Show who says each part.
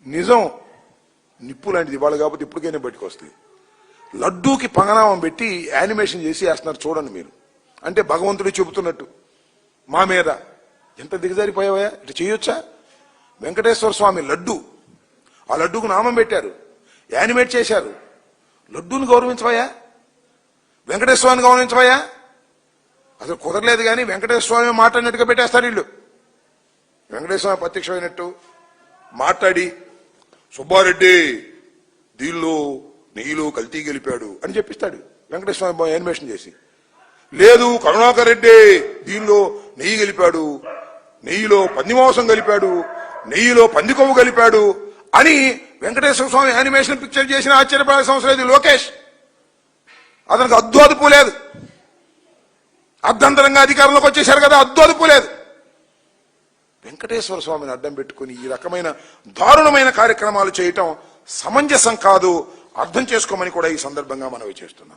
Speaker 1: నిజం నిప్పు లాంటిది ఇవాళ కాబట్టి ఇప్పటికైనా బయటకు వస్తుంది. లడ్డూకి పంగనామం పెట్టి యానిమేషన్ చేసి వేస్తున్నారు చూడండి మీరు. అంటే భగవంతుడు చెబుతున్నట్టు మా మీద ఎంత దిగజారిపోయావా, ఇటు చేయొచ్చా? వెంకటేశ్వర స్వామి లడ్డు, ఆ లడ్డూకు నామం పెట్టారు, యానిమేట్ చేశారు. లడ్డూని గౌరవించవయ్యా, వెంకటేశ్వర స్వామిని గౌరవించవయ్యా? అసలు కుదరలేదు. కానీ వెంకటేశ్వర స్వామి మాట్లాడినట్టుగా పెట్టేస్తారు వీళ్ళు. వెంకటేశ్వర స్వామి ప్రత్యక్షమైనట్టు మాట్లాడి సుబ్బారెడ్డి దీనిలో నెయ్యిలో కల్తీ గెలిపాడు అని చెప్పిస్తాడు వెంకటేశ్వర స్వామి యానిమేషన్ చేసి. లేదు కరుణాకర్ రెడ్డి దీనిలో నెయ్యి గెలిపాడు, నెయ్యిలో పందిమాంసం కలిపాడు, నెయ్యిలో పంది కొవ్వు కలిపాడు అని వెంకటేశ్వర స్వామి యానిమేషన్ పిక్చర్ చేసిన ఆశ్చర్యపడే సంవత్సరం ఇది లోకేష్. అతనికి అద్దు లేదు. అర్ధంతరంగా అధికారంలోకి వచ్చేశారు కదా, అద్దు లేదు. వెంకటేశ్వర స్వామిని అడ్డం పెట్టుకుని ఈ రకమైన దారుణమైన కార్యక్రమాలు చేయటం సమంజసం కాదు. అర్థం చేసుకోమని కూడా ఈ సందర్భంగా మనవి చేస్తున్నా.